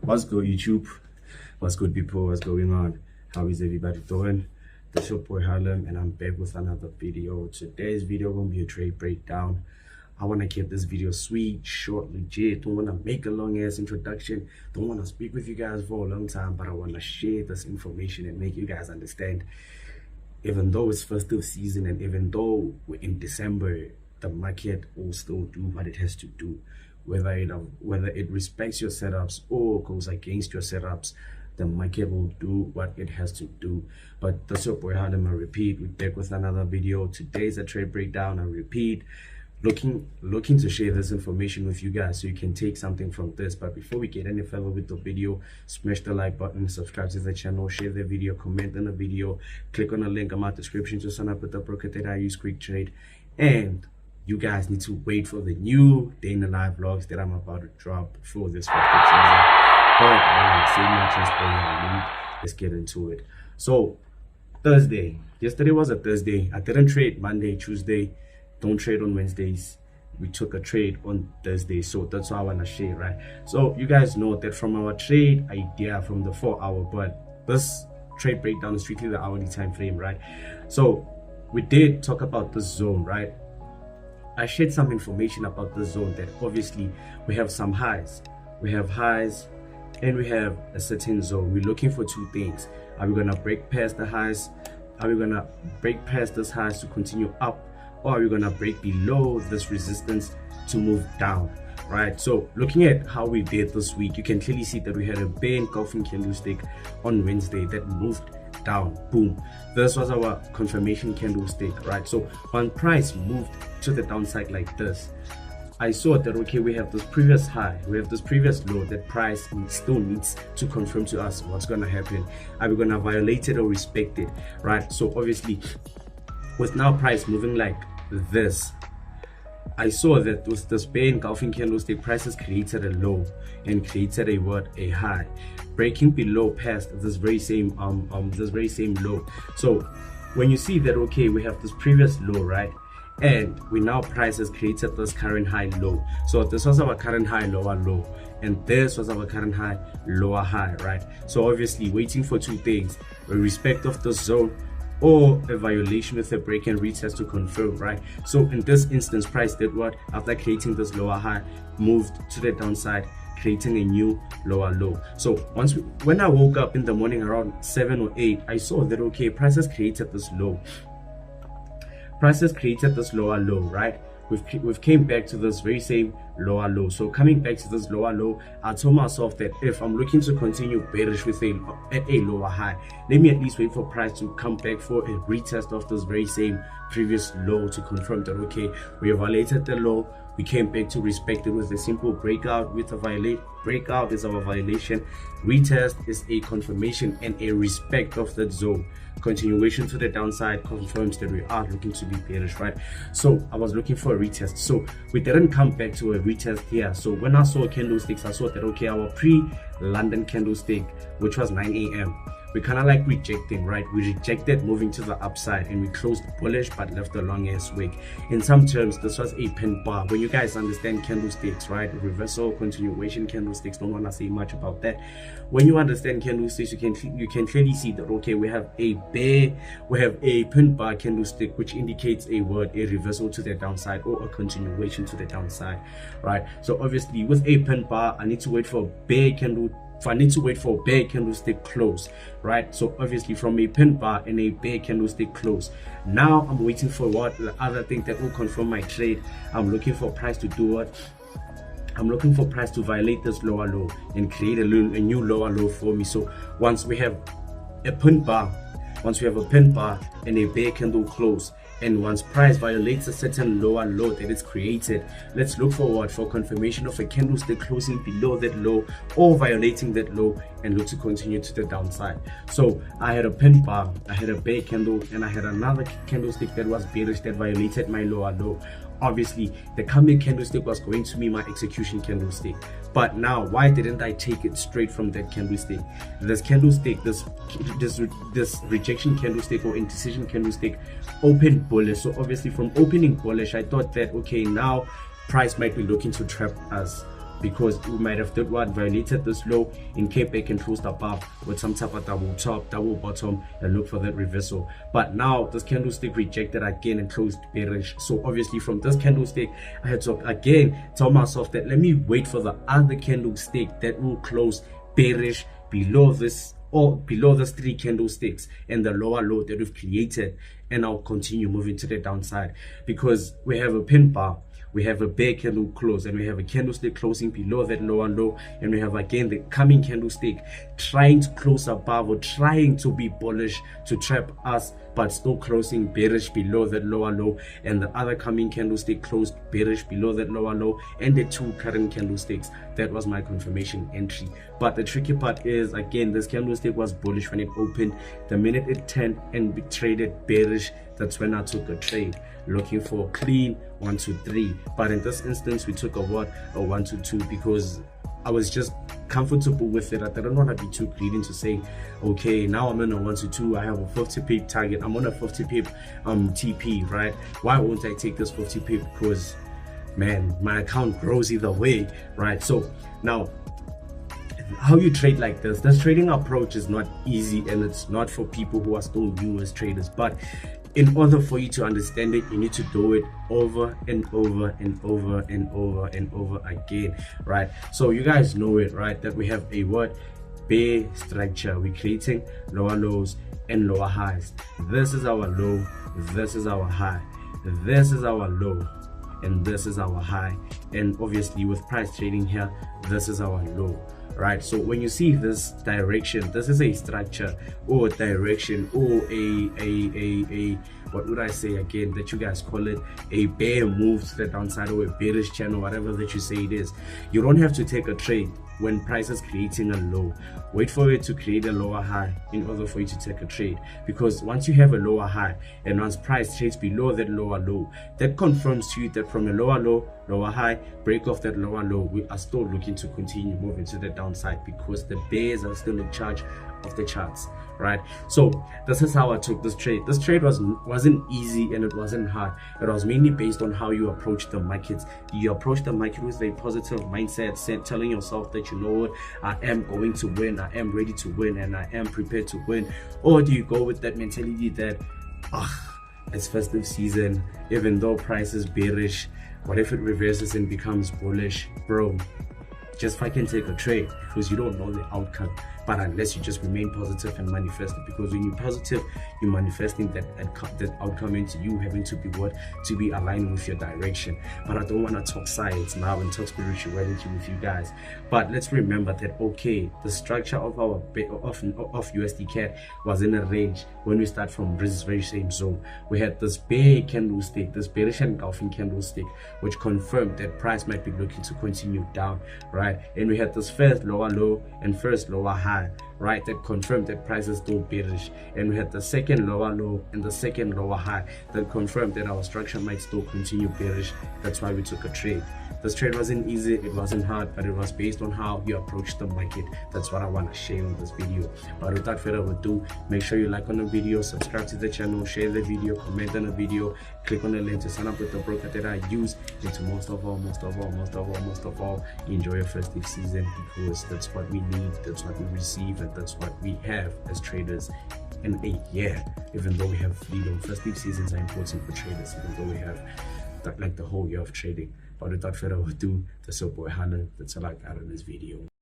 What's good, YouTube? What's good, people? What's going on? How is everybody doing? This is your boy Harlem, and I'm back with another video. Today's video gonna be a trade breakdown. I want to keep this video sweet, short, legit. Don't want to make a long ass introduction. Don't want to speak with you guys for a long time, but I want to share this information and make you guys understand. Even though it's festive season and even though we're in December, the market will still do what it has to do. Whether it respects your setups or goes against your setups, the market will do what it has to do. But that's your boy Harlem. I repeat, we're back with another video. Today's a trade breakdown. I repeat, looking to share this information with you guys so you can take something from this. But before we get any further with the video, smash the like button, subscribe to the channel, share the video, comment on the video, click on the link in my description to sign up with the broker that I use, Quick Trade. And you guys need to wait for the new day in the life vlogs that I'm about to drop for this festive season. But say much as let's get into it. So Thursday, yesterday was a Thursday. I didn't trade Monday, Tuesday. Don't trade on Wednesdays. We took a trade on Thursday, so that's what I want to share, right? So you guys know that from our trade idea from the 4-hour, but this trade breakdown is strictly the hourly time frame, right? So we did talk about this zone, right? I shared some information about the zone that obviously we have some highs. We have highs and we have a certain zone. We're looking for two things. Are we going to break past the highs? Are we going to break past this highs to continue up? Or are we going to break below this resistance to move down? Right? So looking at how we did this week, you can clearly see that we had a bear engulfing candlestick on Wednesday that moved down. Boom. This was our confirmation candlestick, right? So when price moved to the downside like this, I saw that okay, we have this previous high, we have this previous low that price still needs to confirm to us what's going to happen. Are we going to violate it or respect it, right? So obviously with now price moving like this, I saw that with this bear engulfing candlestick, prices created a low and created a high, breaking below past this very same low. So when you see that okay, we have this previous low, right, and we now price has created this current high low. So this was our current high lower low, and this was our current high lower high, right? So obviously waiting for two things: with respect of the zone or a violation with a break and retest to confirm, right? So in this instance, price did what? After creating this lower high, moved to the downside, creating a new lower low. So when I woke up in the morning around 7 or 8, I saw that okay, prices created this low. Prices created this lower low, right? We've came back to this very same lower low. So coming back to this lower low, I told myself that if I'm looking to continue bearish with at a lower high, let me at least wait for price to come back for a retest of this very same previous low to confirm that okay, we violated the low. We came back to respect it with a simple breakout. With a breakout is our violation, retest is a confirmation and a respect of that zone. Continuation to the downside confirms that we are looking to be bearish, right? So I was looking for a retest, so we didn't come back to a retest here. So when I saw candlesticks, I saw that okay, our pre-London candlestick, which was 9 a.m., we kind of like rejecting, right? We rejected moving to the upside and we closed bullish but left a long ass wick. In some terms, this was a pin bar. When you guys understand candlesticks, right, reversal, continuation candlesticks, don't want to say much about that. When you understand candlesticks, you can clearly see that okay, we have a pin bar candlestick, which indicates a reversal to the downside or a continuation to the downside, right? So obviously with a pin bar, I need to wait for a bear candle. If I need to wait for a bear candlestick close, right? So obviously from a pin bar and a bear candlestick close, now I'm waiting for what the other thing that will confirm my trade. I'm looking for price to do what? I'm looking for price to violate this lower low and create a new lower low for me. So once we have a pin bar, and a bear candle close, and once price violates a certain lower low that is created, let's look forward for confirmation of a candlestick closing below that low or violating that low and look to continue to the downside. So I had a pin bar, I had a bear candle, and I had another candlestick that was bearish that violated my lower low. Obviously the coming candlestick was going to be my execution candlestick, but now why didn't I take it straight from that candlestick? This candlestick, this rejection candlestick or indecision candlestick opened bullish. So obviously from opening bullish, I thought that okay, now price might be looking to trap us because we might have did what, violated this low in Cape back and closed above with some type of double top, double bottom, and look for that reversal. But now this candlestick rejected again and closed bearish. So obviously from this candlestick, I had to again tell myself that let me wait for the other candlestick that will close bearish below this, or below those 3 candlesticks and the lower low that we've created, and I'll continue moving to the downside, because we have a pin bar, we have a bear candle close, and we have a candlestick closing below that lower low, and we have again the coming candlestick trying to close above or trying to be bullish to trap us, but still closing bearish below that lower low, and the other coming candlestick closed bearish below that lower low, and the 2 current candlesticks. That was my confirmation entry. But the tricky part is, again, this candlestick was bullish when it opened. The minute it turned and traded bearish, that's when I took a trade, looking for a clean 1 2 3. But in this instance, we took a 1 2 2, because I was just comfortable with it. I didn't want to be too greedy to say, okay, now I'm in a 1 2 2, I have a 50 pip target, I'm on a 50 pip TP, right? Why won't I take this 50 pip? Because man, my account grows either way, right? So now, how you trade like this trading approach is not easy, and it's not for people who are still new as traders. But in order for you to understand it, you need to do it over and over and over and over and over again, right? So you guys know it, right, that we have a bear structure. We're creating lower lows and lower highs. This is our low, this is our high, this is our low, and this is our high. And obviously with price trading here, this is our low, right? So when you see this direction, this is a structure or direction, or a what would I say again, that you guys call it, a bear move to the downside, or a bearish channel, whatever that you say it is. You don't have to take a trade when price is creating a low. Wait for it to create a lower high in order for you to take a trade, because once you have a lower high and once price trades below that lower low, that confirms to you that from a lower low, lower high, break off that lower low, we are still looking to continue moving to the downside, because the bears are still in charge of the charts, right? So this is how I took this trade. This trade wasn't easy and it wasn't hard. It was mainly based on how you approach the markets. You approach the market with a positive mindset, telling yourself that, you know what, I am going to win, I am ready to win, and I am prepared to win? Or do you go with that mentality that, it's festive season, even though price is bearish, what if it reverses and becomes bullish? Bro, just fucking take a trade, because you don't know the outcome. But unless you just remain positive and manifest it, because when you're positive, you're manifesting that outcome into you having to be to be aligned with your direction. But I don't want to talk science now and talk spirituality with you guys. But let's remember that, okay, the structure of our of USD CAD was in a range when we start from this very same zone. We had this bear candlestick, this bearish engulfing candlestick, which confirmed that price might be looking to continue down, right? And we had this first lower low and first lower high, right, that confirmed that price is still bearish. And we had the second lower low and the second lower high that confirmed that our structure might still continue bearish. That's why we took a trade. This trade wasn't easy, it wasn't hard, but it was based on how you approach the market. That's what I want to share in this video. But without further ado, make sure you like on the video, subscribe to the channel, share the video, comment on the video, click on the link to sign up with the broker that I use. And to most of all, enjoy your festive season, because that's what we need, that's what we receive, and that's what we have as traders in a year. Even though we have freedom, festive seasons are important for traders, even though we have like the whole year of trading. But without further ado, that's your boy Hannah. That's all I got in this video.